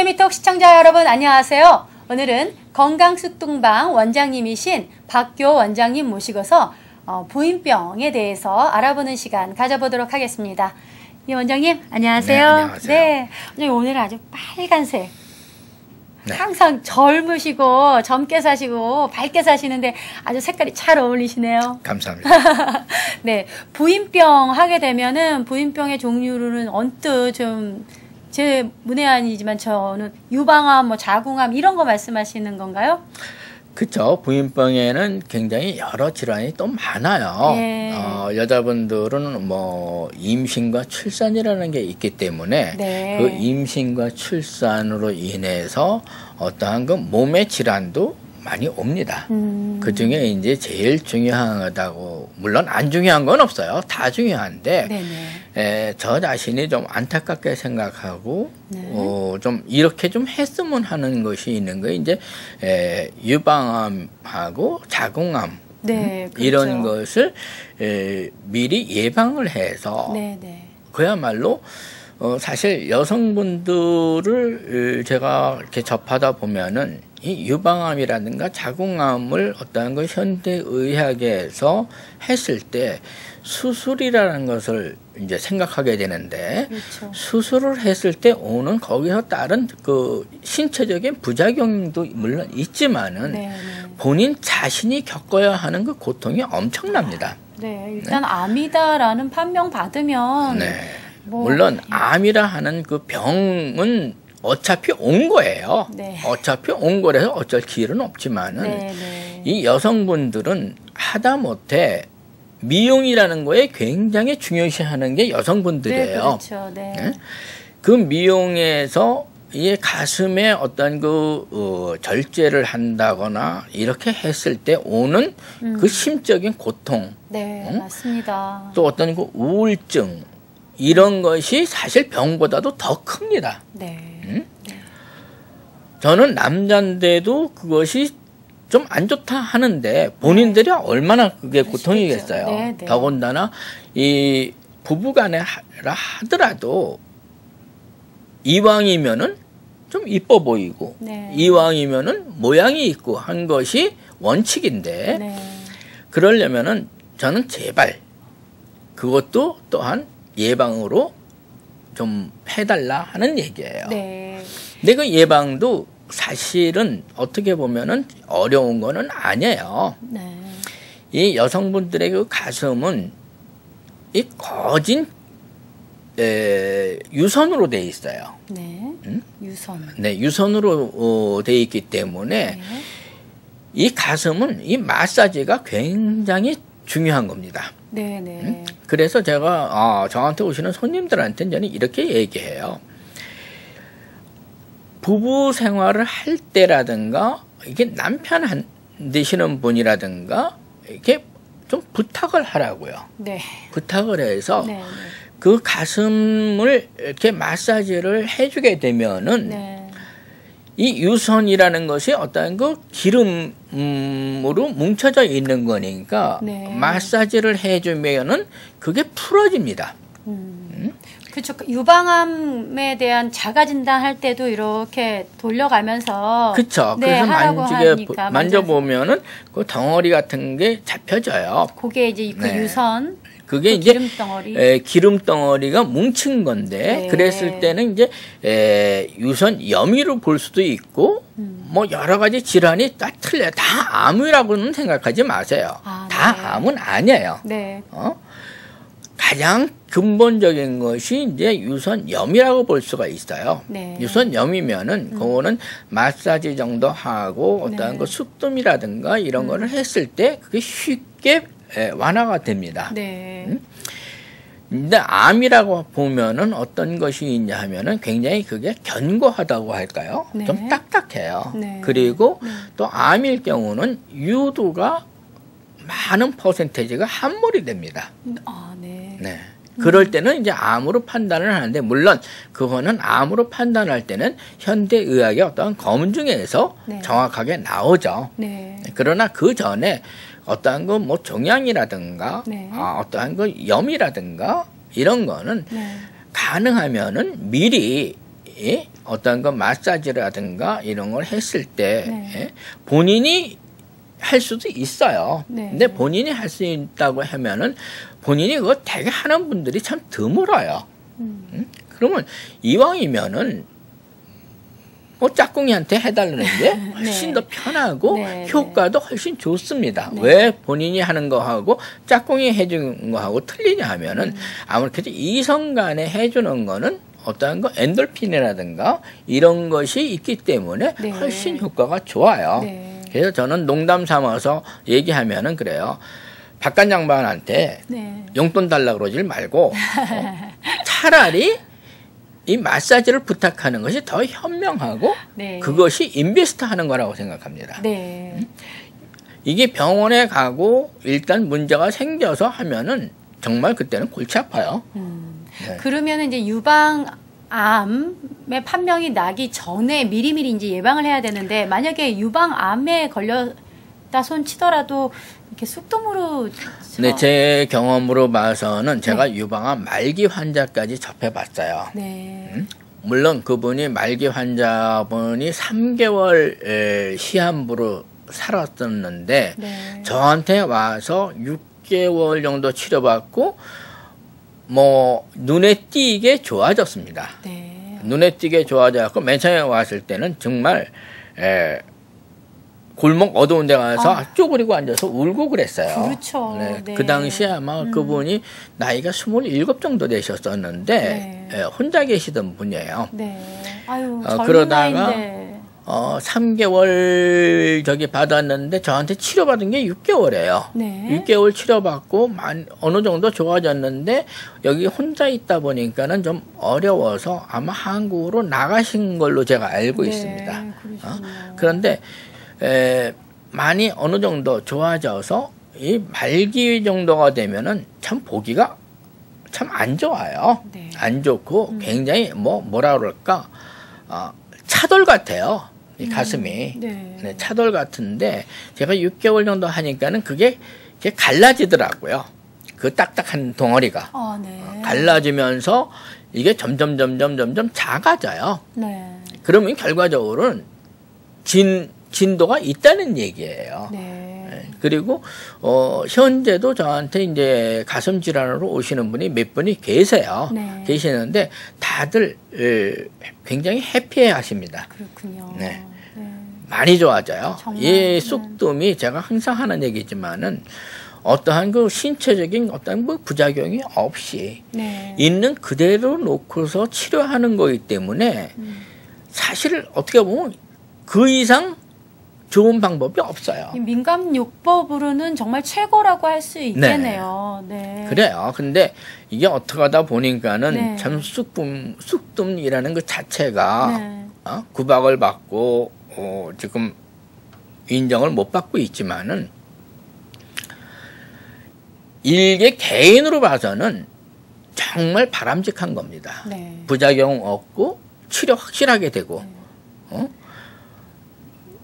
재미톡 시청자 여러분 안녕하세요. 오늘은 건강숙동방 원장님이신 박교 원장님 모시고서 부인병에 대해서 알아보는 시간 가져보도록 하겠습니다. 이 원장님 안녕하세요. 네, 안녕하세요. 네, 원장님 오늘 아주 빨간색. 네. 항상 젊으시고 젊게 사시고 밝게 사시는데 아주 색깔이 잘 어울리시네요. 감사합니다. 네, 부인병 하게 되면은 부인병의 종류로는 언뜻 좀 제 문외한이지만 저는 유방암, 뭐 자궁암 이런 거 말씀하시는 건가요? 그렇죠. 부인병에는 굉장히 여러 질환이 또 많아요. 예. 여자분들은 뭐 임신과 출산이라는 게 있기 때문에 네. 그 임신과 출산으로 인해서 어떠한 그 몸의 질환도 많이 옵니다. 그 중에 이제 제일 중요하다고, 물론 안 중요한 건 없어요. 다 중요한데, 저 자신이 좀 안타깝게 생각하고, 네. 좀 이렇게 좀 했으면 하는 것이 있는 거예요. 이제, 유방암하고 자궁암. 네, 그렇죠. 이런 것을 미리 예방을 해서, 네, 네. 그야말로 사실 여성분들을 제가 이렇게 접하다 보면은 이 유방암이라든가 자궁암을 어떠한 그 현대의학에서 했을 때 수술이라는 것을 이제 생각하게 되는데, 그렇죠. 수술을 했을 때 오는 거기서 따른 그 신체적인 부작용도 물론 있지만은 네, 네. 본인 자신이 겪어야 하는 그 고통이 엄청납니다. 네, 일단 암이다라는 판명 받으면 네. 뭐, 물론 암이라 하는 그 병은 어차피 온 거예요. 네. 어차피 온 거라서 어쩔 길은 없지만은 네, 네. 이 여성분들은 하다못해 미용이라는 거에 굉장히 중요시하는 게 여성분들이에요. 네, 그렇죠. 네. 네? 그 미용에서 이 가슴에 어떤 그 절제를 한다거나 이렇게 했을 때 오는 그 심적인 고통, 네, 맞습니다. 또 어떤 그 우울증 이런 것이 사실 병보다도 더 큽니다. 네. 저는 남자인데도 그것이 좀 안 좋다 하는데 본인들이 얼마나 그게 고통이겠어요. 네, 네. 더군다나 이 부부간에 하더라도 이왕이면은 좀 이뻐 보이고, 네. 이왕이면은 모양이 있고 한 것이 원칙인데, 네. 그러려면은 저는 제발 그것도 또한 예방으로 좀 해달라 하는 얘기예요. 네. 근데 그 예방도 사실은 어떻게 보면은 어려운 거는 아니에요. 네. 이 여성분들의 그 가슴은 이 거진 유선으로 돼 있어요. 네. 유선. 네, 유선으로 돼 있기 때문에 네. 이 가슴은 이 마사지가 굉장히 중요한 겁니다. 네, 네. 그래서 제가 저한테 오시는 손님들한테는 저는 이렇게 얘기해요. 부부 생활을 할 때라든가 이게 남편 안 되시는 분이라든가 이렇게 좀 부탁을 하라고요. 네. 부탁을 해서 네, 네. 그 가슴을 이렇게 마사지를 해주게 되면은 네. 이 유선이라는 것이 어떤 그 기름으로 뭉쳐져 있는 거니까 네. 마사지를 해주면은 그게 풀어집니다. 그렇죠. 유방암에 대한 자가 진단할 때도 이렇게 돌려가면서 그렇죠. 네, 그래서 하라고 하니까 만져보면은 그 덩어리 같은 게 잡혀져요. 그게 이제 그 네. 유선, 그게 그 이제 기름덩어리. 기름덩어리가 뭉친 건데, 네. 그랬을 때는 이제 유선 염이로 볼 수도 있고 뭐 여러 가지 질환이 다 틀려요. 다 암이라고는 생각하지 마세요. 다 네. 암은 아니에요. 네. 가장 근본적인 것이 이제 유선염이라고 볼 수가 있어요. 네. 유선염이면은 그거는 마사지 정도 하고 어떠한 네. 그 숙tum이라든가 이런 거를 했을 때 그게 쉽게 완화가 됩니다. 네. 근데 암이라고 보면은 어떤 것이 있냐 하면은 굉장히 그게 견고하다고 할까요? 네. 좀 딱딱해요. 네. 그리고 또 암일 경우는 유두가 많은 퍼센테이지가 함몰이 됩니다. 네. 네. 그럴 때는 이제 암으로 판단을 하는데, 물론 그거는 암으로 판단할 때는 현대의학의 어떤 검증에서 네. 정확하게 나오죠. 네. 그러나 그 전에 어떠한 그 뭐 종양이라든가 네. 어떠한 그 염이라든가 이런 거는 네. 가능하면은 미리 예? 어떤 거 마사지라든가 이런 걸 했을 때 네. 예? 본인이 할 수도 있어요. 네. 근데 본인이 할 수 있다고 하면은 본인이 그거 되게 하는 분들이 참 드물어요. 그러면 이왕이면은 짝꿍이한테 해달라는 게 훨씬 네. 더 편하고 네. 효과도 훨씬 좋습니다. 네. 왜 본인이 하는 거하고 짝꿍이 해주는 거하고 틀리냐 하면은 아무래도 이성 간에 해주는 거는 어떠한 거 엔돌핀이라든가 이런 것이 있기 때문에 네. 훨씬 효과가 좋아요. 네. 그래서 저는 농담 삼아서 얘기하면은 그래요. 박관 장관한테 네. 용돈 달라고 그러질 말고 차라리 이 마사지를 부탁하는 것이 더 현명하고 네. 그것이 인베스트 하는 거라고 생각합니다. 네. 이게 병원에 가고 일단 문제가 생겨서 하면은 정말 그때는 골치 아파요. 네. 그러면 이제 유방암의 판명이 나기 전에 미리미리 이제 예방을 해야 되는데 만약에 유방암에 걸렸다 손 치더라도 이렇게 쑥뜸으로 네, 제 경험으로 봐서는 제가 유방암 말기 환자까지 접해봤어요. 네. 물론 그분이 말기 환자분이 3개월 시한부로 살았었는데 네. 저한테 와서 6개월 정도 치료받고 뭐 눈에 띄게 좋아졌습니다. 네. 눈에 띄게 좋아져갖고 맨 처음에 왔을 때는 정말 골목 어두운 데 가서 쪼그리고 앉아서 울고 그랬어요. 그렇죠. 네. 네. 그 당시에 아마 그분이 나이가 27 정도 되셨었는데 네. 혼자 계시던 분이에요. 네. 아유, 젊은 그러다가 나이인데. 3개월 저기 받았는데 저한테 치료받은 게 6개월이에요. 네. 6개월 치료받고 어느 정도 좋아졌는데 여기 혼자 있다 보니까는 좀 어려워서 아마 한국으로 나가신 걸로 제가 알고 네, 있습니다. 그러시군요. 그런데 많이 어느 정도 좋아져서 이 말기 정도가 되면은 참 보기가 참 안 좋아요. 네. 안 좋고 굉장히 뭐라 그럴까 차돌 같아요. 이 가슴이 네. 네, 차돌 같은데 제가 6개월 정도 하니까는 그게 갈라지더라고요. 그 딱딱한 덩어리가 네. 갈라지면서 이게 점점 작아져요. 네. 그러면 결과적으로는 진도가 있다는 얘기예요. 네. 그리고 현재도 저한테 이제 가슴 질환으로 오시는 분이 몇 분이 계세요. 네. 계시는데 다들 굉장히 해피해하십니다. 그렇군요. 네. 네. 많이 좋아져요. 정말, 이 쑥뜸이 제가 항상 하는 얘기지만은 어떠한 그 신체적인 어떤 뭐 부작용이 없이 네. 있는 그대로 놓고서 치료하는 거기 때문에 사실 어떻게 보면 그 이상 좋은 방법이 없어요. 이 민감요법으로는 정말 최고라고 할 수 있겠네요. 네. 그래요. 근데 이게 어떻게 하다 보니까는 네. 참 쑥뜸이라는 그 자체가 네. 구박을 받고 지금 인정을 못 받고 있지만은 일개 개인으로 봐서는 정말 바람직한 겁니다. 네. 부작용 없고 치료 확실하게 되고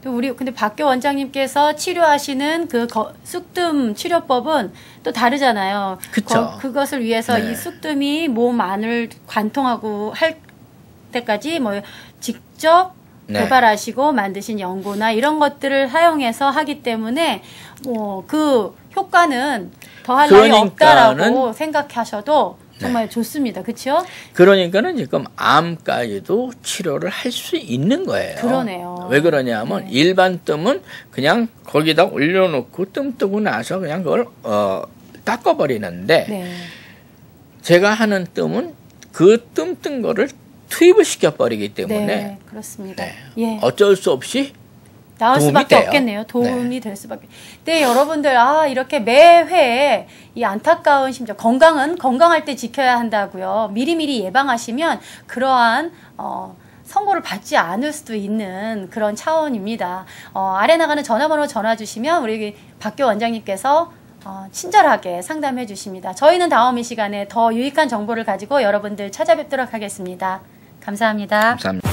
또 근데 박교 원장님께서 치료하시는 그 쑥뜸 치료법은 또 다르잖아요. 그쵸. 그것을 위해서 네. 이 쑥뜸이 몸 안을 관통하고 할 때까지 뭐 직접 네. 개발하시고 만드신 연고나 이런 것들을 사용해서 하기 때문에 그 효과는 더할 나위 없다라고 생각하셔도 정말 좋습니다. 그렇죠? 그러니까는 지금 암까지도 치료를 할 수 있는 거예요. 그러네요. 왜 그러냐면 일반 뜸은 그냥 거기다 올려놓고 뜸 뜨고 나서 그냥 그걸 닦아버리는데 네. 제가 하는 뜸은 그 뜸 뜬 거를 투입을 시켜버리기 때문에 네, 그렇습니다. 네. 예. 어쩔 수 없이 나올 도움이 수밖에 돼요. 없겠네요. 도움이 될 수밖에. 네, 여러분들 이렇게 매회 이 안타까운 심정 건강할 때 지켜야 한다고요. 미리미리 예방하시면 그러한 선고를 받지 않을 수도 있는 그런 차원입니다. 아래 나가는 전화번호 전화 주시면 우리 박교 원장님께서 친절하게 상담해 주십니다. 저희는 다음 이 시간에 더 유익한 정보를 가지고 여러분들 찾아뵙도록 하겠습니다. 감사합니다. 감사합니다.